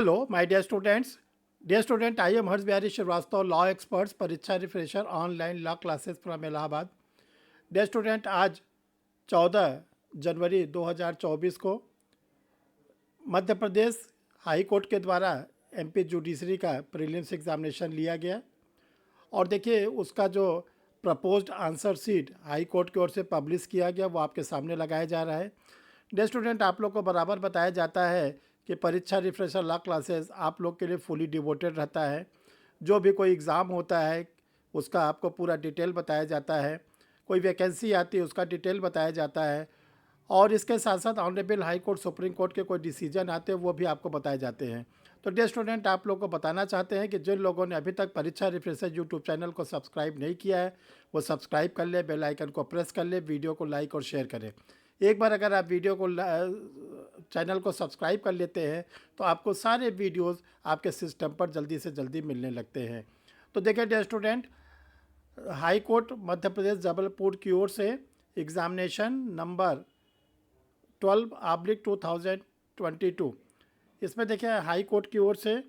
Hello, my dear students. Dear student, I am Harsh Bihari Srivastava, law experts, परीक्षा refresher online law classes from Allahabad. Dear student, आज 14 जनवरी 2024 को Madhya Pradesh high court के द्वारा MP judiciary का prelims examination लिया गया और देखिए उसका जो proposed answer sheet high court की ओर से पब्लिश किया गया वो आपके सामने लगाया जा रहा है. डियर स्टूडेंट, आप लोग को बराबर बताया जाता है कि परीक्षा रिफ्रेशर लॉ क्लासेस आप लोग के लिए फुली डिवोटेड रहता है. जो भी कोई एग्ज़ाम होता है उसका आपको पूरा डिटेल बताया जाता है, कोई वैकेंसी आती है उसका डिटेल बताया जाता है और इसके साथ साथ honourable high court supreme court के कोई डिसीजन आते हैं वो भी आपको बताए जाते हैं. तो डियर स्टूडेंट, आप लोग को बताना चाहते हैं कि जिन लोगों ने अभी तक परीक्षा रिफ्रेशर यूट्यूब चैनल को सब्सक्राइब नहीं किया है वो सब्सक्राइब कर ले, बेल आइकन को प्रेस कर ले, वीडियो को लाइक और शेयर करें. एक बार अगर आप वीडियो को चैनल को सब्सक्राइब कर लेते हैं तो आपको सारे वीडियोस आपके सिस्टम पर जल्दी से जल्दी मिलने लगते हैं. तो देखिए डियर स्टूडेंट, हाई कोर्ट मध्य प्रदेश जबलपुर की ओर से एग्ज़ामिनेशन नंबर 12/2022, इसमें देखिए हाई कोर्ट की ओर से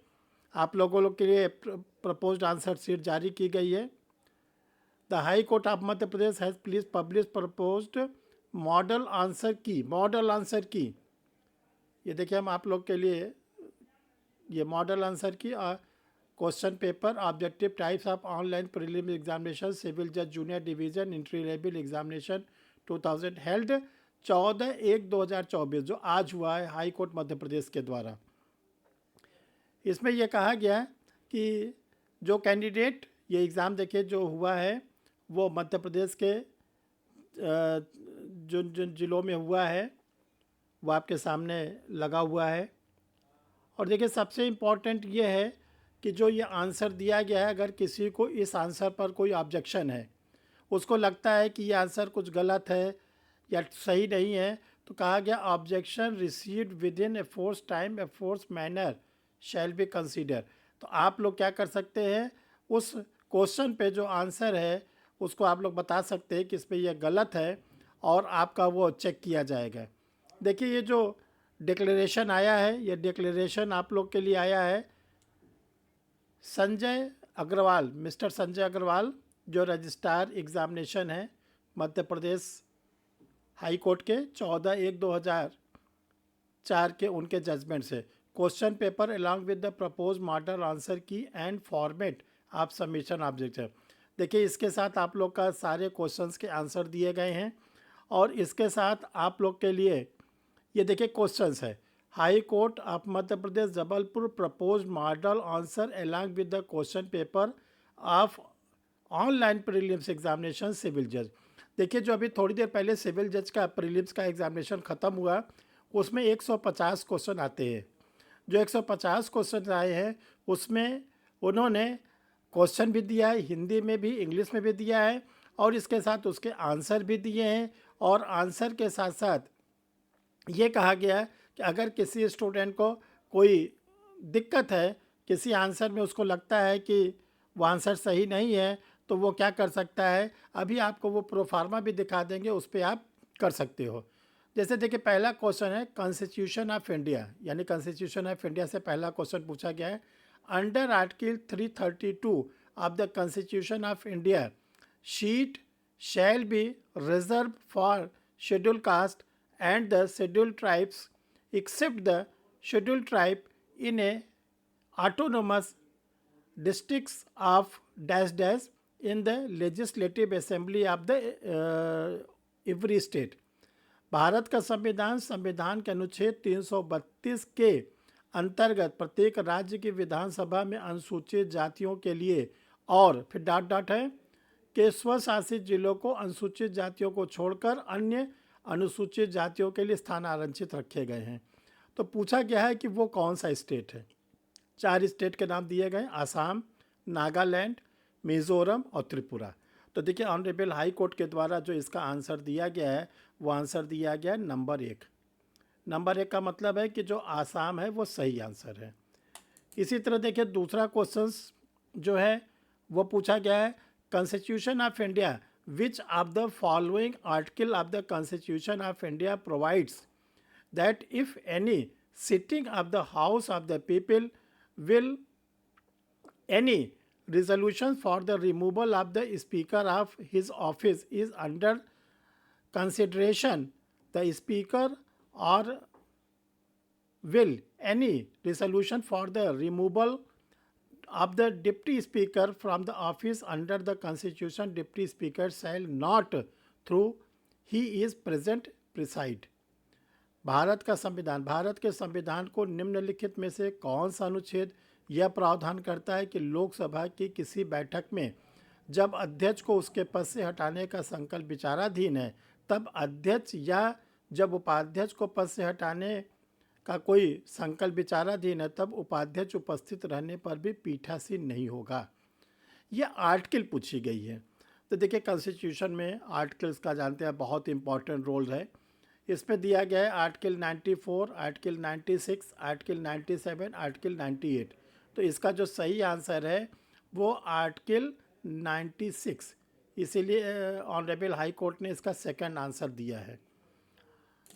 आप लोगों के लिए प्रपोज्ड आंसर शीट जारी की गई है. The high court of Madhya Pradesh has please publish proposed model answer key. ये देखिए हम आप लोग के लिए ये model answer key question paper objective types of online prelim examination civil जज junior division entry level examination 2000 held 14/1/2024 जो आज हुआ है हाई कोर्ट मध्य प्रदेश के द्वारा. इसमें यह कहा गया है कि जो कैंडिडेट ये एग्ज़ाम देखिए जो हुआ है वो मध्य प्रदेश के जिन जिन ज़िलों में हुआ है वो आपके सामने लगा हुआ है. और देखिए सबसे इम्पॉर्टेंट ये है कि जो ये आंसर दिया गया है, अगर किसी को इस आंसर पर कोई ऑब्जेक्शन है, उसको लगता है कि ये आंसर कुछ गलत है या सही नहीं है, तो कहा गया objection received with in a force time a force manner shall be consider. तो आप लोग क्या कर सकते हैं, उस क्वेश्चन पे जो आंसर है उसको आप लोग बता सकते हैं कि इस पर यह गलत है और आपका वो चेक किया जाएगा. देखिए ये जो डिक्लेरेशन आया है, ये डिक्लेरेशन आप लोग के लिए आया है संजय अग्रवाल, मिस्टर संजय अग्रवाल जो रजिस्ट्रार एग्ज़ामिनेशन है मध्य प्रदेश हाई कोर्ट के 14/1/2004 के उनके जजमेंट से. Question paper along with the propose model answer key and format of submission objective. देखिए इसके साथ आप लोग का सारे क्वेश्चंस के आंसर दिए गए हैं और इसके साथ आप लोग के लिए ये देखिए क्वेश्चंस है high court of Madhya Pradesh Jabalpur propose model answer along with the question paper of online prelims examination civil जज. देखिए जो अभी थोड़ी देर पहले सिविल जज का प्रीलिम्स का एग्जामिनेशन ख़त्म हुआ उसमें 150 क्वेश्चन आते हैं. जो 150 क्वेश्चन आए हैं उसमें उन्होंने क्वेश्चन भी दिया है, हिंदी में भी इंग्लिश में भी दिया है और इसके साथ उसके आंसर भी दिए हैं. और आंसर के साथ साथ ये कहा गया है कि अगर किसी स्टूडेंट को कोई दिक्कत है, किसी आंसर में उसको लगता है कि वो आंसर सही नहीं है, तो वो क्या कर सकता है, अभी आपको वो प्रोफार्मा भी दिखा देंगे, उस पर आप कर सकते हो. जैसे देखिए पहला क्वेश्चन है कॉन्स्टिट्यूशन ऑफ इंडिया, यानी कॉन्स्टिट्यूशन ऑफ इंडिया से पहला क्वेश्चन पूछा गया है. Under article 332 of the constitution of India sheet shall be reserve for schedule caste and the scheduled tribes except the scheduled tribe in a autonomous districts of dash dash in the legislative assembly of the every state. Bharat का संविधान के अनुच्छेद 332 के अंतर्गत प्रत्येक राज्य की विधानसभा में अनुसूचित जातियों के लिए और फिर डॉट डॉट है कि स्वशासित जिलों को अनुसूचित जातियों को छोड़कर अन्य अनुसूचित जातियों के लिए स्थान आरक्षित रखे गए हैं. तो पूछा गया है कि वो कौन सा स्टेट है. 4 स्टेट के नाम दिए गए, आसाम, नागालैंड, मिज़ोरम और त्रिपुरा. तो देखिए ऑनरेबल हाई कोर्ट के द्वारा जो इसका आंसर दिया गया है वो आंसर दिया गया है नंबर 1. नंबर 1 का मतलब है कि जो आसाम है वो सही आंसर है. इसी तरह देखिए दूसरा क्वेश्चन जो है वो पूछा गया है constitution of India which of the following article of the Constitution of India provides that if any sitting of the house of the people will any resolution for the removal of the speaker of his office is under consideration, the speaker or will any resolution for the removal of the deputy speaker from the office under the constitution, deputy speaker shall not through he is present preside. Bharat के संविधान को निम्नलिखित में से कौन सा अनुच्छेद यह प्रावधान करता है कि लोकसभा की किसी बैठक में जब अध्यक्ष को उसके पद से हटाने का संकल्प विचाराधीन है, तब अध्यक्ष या जब उपाध्यक्ष को पद से हटाने का कोई संकल्प विचाराधीन है, तब उपाध्यक्ष उपस्थित रहने पर भी पीठासीन नहीं होगा। यह आर्टिकल पूछी गई है। तो देखिए, कॉन्स्टिट्यूशन में आर्टिकल्स का जानते हैं बहुत इंपॉर्टेंट रोल है। इसमें दिया गया है आर्टिकल 94, आर्टिकल 96, आर्टिकल 97, आर्टिकल 98। तो इसका जो सही आंसर है वो आर्टिकल 96, इसीलिए ऑनरेबल हाई कोर्ट ने इसका सेकंड आंसर दिया है।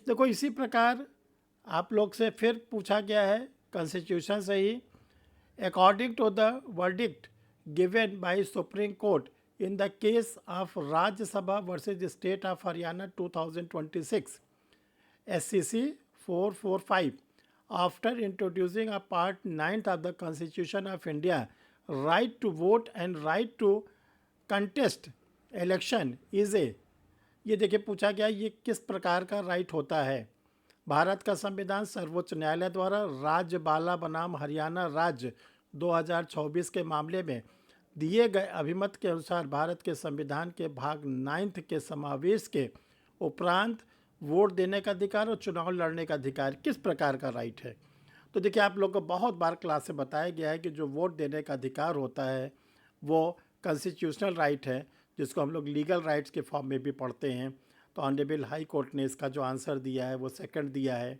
देखो, इसी प्रकार आप लोग से फिर पूछा गया है कॉन्स्टिट्यूशन से ही, according to the verdict given by supreme court in the case of Rajya Sabha versus the state of Haryana 2026 SCC 445, after introducing a part 9th of the Constitution of India, right to vote and right to contest election is a, ये देखिए पूछा गया ये किस प्रकार का right होता है। भारत का संविधान सर्वोच्च न्यायालय द्वारा राज्य बाला बनाम हरियाणा राज्य 2024 के मामले में दिए गए अभिमत के अनुसार भारत के संविधान के भाग 9 के समावेश के उपरांत वोट देने का अधिकार और चुनाव लड़ने का अधिकार किस प्रकार का राइट है। तो देखिए, आप लोग को बहुत बार क्लास से बताया गया है कि जो वोट देने का अधिकार होता है वो कॉन्स्टिट्यूशनल राइट है, जिसको हम लोग लीगल राइट्स के फॉर्म में भी पढ़ते हैं। तो ऑनरेबल हाई कोर्ट ने इसका जो आंसर दिया है वो सेकंड दिया है,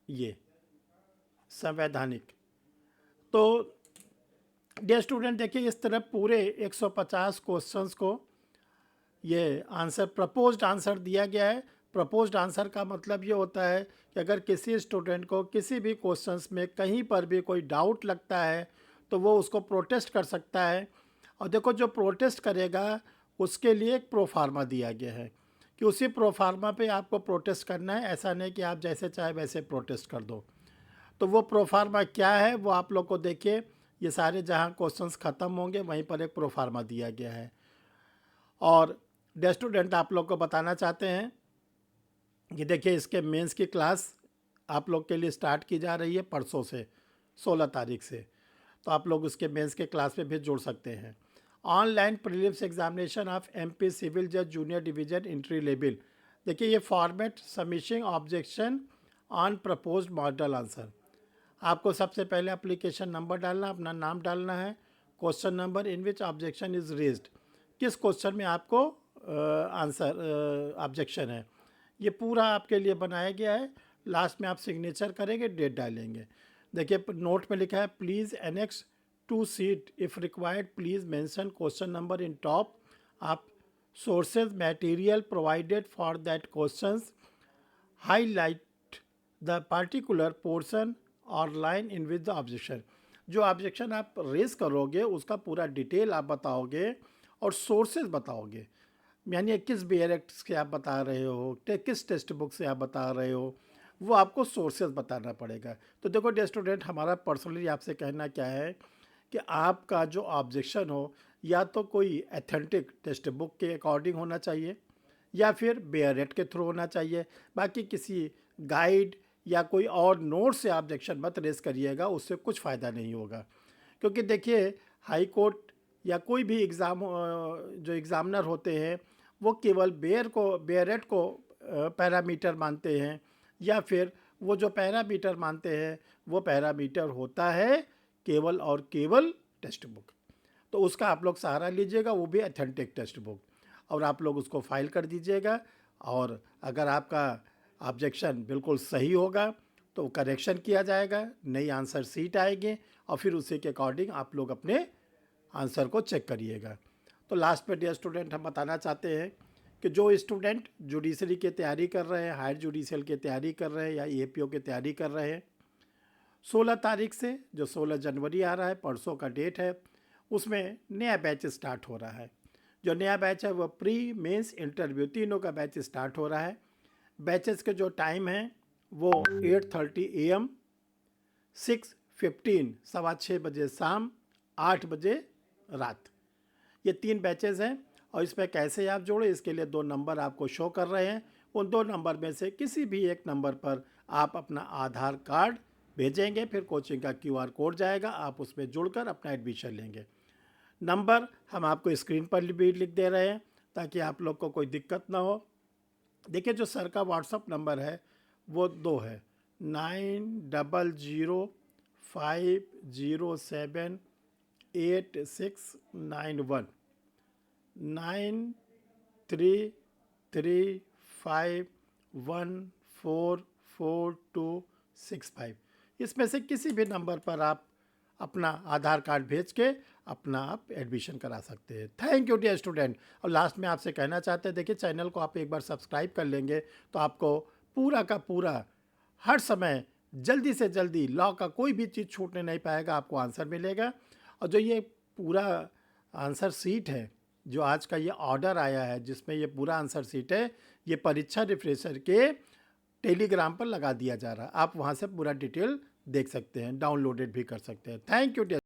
ये संवैधानिक। तो डियर स्टूडेंट, देखिए इस तरह पूरे 150 क्वेश्चंस को ये आंसर प्रपोज्ड आंसर दिया गया है। प्रपोज्ड आंसर का मतलब ये होता है कि अगर किसी स्टूडेंट को किसी भी क्वेश्चंस में कहीं पर भी कोई डाउट लगता है तो वो उसको प्रोटेस्ट कर सकता है। और देखो, जो प्रोटेस्ट करेगा उसके लिए एक प्रोफार्मा दिया गया है कि उसी प्रोफार्मा पे आपको प्रोटेस्ट करना है, ऐसा नहीं कि आप जैसे चाहे वैसे प्रोटेस्ट कर दो। तो वो प्रोफार्मा क्या है वो आप लोग को देखिए, ये सारे जहाँ क्वेश्चंस ख़त्म होंगे वहीं पर एक प्रोफार्मा दिया गया है। और डियर स्टूडेंट, आप लोग को बताना चाहते हैं कि देखिए इसके मेंस की क्लास आप लोग के लिए स्टार्ट की जा रही है परसों से 16 तारीख से। तो आप लोग उसके मेंस के क्लास में भी जुड़ सकते हैं। Online prelims examination of MP civil जज जूनियर डिवीजन इंट्री लेवल। देखिए, ये format submission objection on proposed model answer. आपको सबसे पहले एप्लीकेशन नंबर डालना, अपना नाम डालना है, question number in which objection is raised, किस क्वेश्चन में आपको आंसर ऑब्जेक्शन है, ये पूरा आपके लिए बनाया गया है। लास्ट में आप सिग्नेचर करेंगे, डेट डालेंगे। देखिए नोट में लिखा है please annex to sheet if required please mention question number in top आप sources material provided for that questions, highlight the particular portion और line in with the objection. जो ऑब्जेक्शन आप रेज करोगे उसका पूरा डिटेल आप बताओगे और सोर्सेज बताओगे, यानी किस बेयर एक्ट से आप बता रहे हो, किस टेक्स्ट बुक से आप बता रहे हो, वो आपको सोर्सेज बताना पड़ेगा। तो देखो डियर स्टूडेंट, हमारा पर्सनली आपसे कहना क्या है कि आपका जो ऑब्जेक्शन हो या तो कोई एथेंटिक टेक्स्ट बुक के अकॉर्डिंग होना चाहिए या फिर बेयर एक्ट के थ्रू होना चाहिए। बाकी किसी गाइड या कोई और नोट से ऑब्जेक्शन मत रेस करिएगा, उससे कुछ फ़ायदा नहीं होगा। क्योंकि देखिए हाई कोर्ट या कोई भी एग्ज़ाम जो एग्ज़ामिनर होते हैं वो केवल बेयर एक्ट को पैरामीटर मानते हैं, या फिर वो जो पैरामीटर मानते हैं वो पैरामीटर होता है केवल और केवल टेक्स्ट बुक। तो उसका आप लोग सहारा लीजिएगा, वो भी अथेंटिक टेक्स्ट बुक, और आप लोग उसको फाइल कर दीजिएगा। और अगर आपका ऑब्जेक्शन बिल्कुल सही होगा तो करेक्शन किया जाएगा, नई आंसर सीट आएगी और फिर उसी के अकॉर्डिंग आप लोग अपने आंसर को चेक करिएगा। तो लास्ट में डियर स्टूडेंट हम बताना चाहते हैं कि जो स्टूडेंट जुडिशरी की तैयारी कर रहे हैं, हायर जुडिशियल की तैयारी कर रहे हैं या एपीओ की तैयारी कर रहे हैं, 16 तारीख से जो 16 जनवरी आ रहा है, परसों का डेट है, उसमें नया बैच स्टार्ट हो रहा है। जो नया बैच है वो प्री मेंस इंटरव्यू तीनों का बैच स्टार्ट हो रहा है। बैचेस के जो टाइम हैं वो 8:30 AM, 6:15 6:15 बजे शाम, 8 बजे रात, ये 3 बैचेस हैं। और इसमें कैसे आप जोड़े, इसके लिए 2 नंबर आपको शो कर रहे हैं। उन 2 नंबर में से किसी भी एक नंबर पर आप अपना आधार कार्ड भेजेंगे, फिर कोचिंग का QR कोड जाएगा, आप उसमें जुड़कर अपना एडमिशन लेंगे। नंबर हम आपको स्क्रीन पर भी लिख दे रहे हैं ताकि आप लोग को कोई दिक्कत ना हो। देखिए, जो सर का व्हाट्सअप नंबर है वो 2 है, 9005078691, 9335144265। इसमें से किसी भी नंबर पर आप अपना आधार कार्ड भेज के अपना आप एडमिशन करा सकते हैं। Thank you dear student. और लास्ट में आपसे कहना चाहते हैं, देखिए चैनल को आप एक बार सब्सक्राइब कर लेंगे तो आपको पूरा का पूरा हर समय जल्दी से जल्दी लॉ का कोई भी चीज़ छूटने नहीं पाएगा, आपको आंसर मिलेगा। और जो ये पूरा आंसर सीट है, जो आज का ये ऑर्डर आया है जिसमें ये पूरा आंसर सीट है, ये परीक्षा रिफ्रेशर के टेलीग्राम पर लगा दिया जा रहा है। आप वहाँ से पूरा डिटेल देख सकते हैं, डाउनलोडेड भी कर सकते हैं। Thank you dear.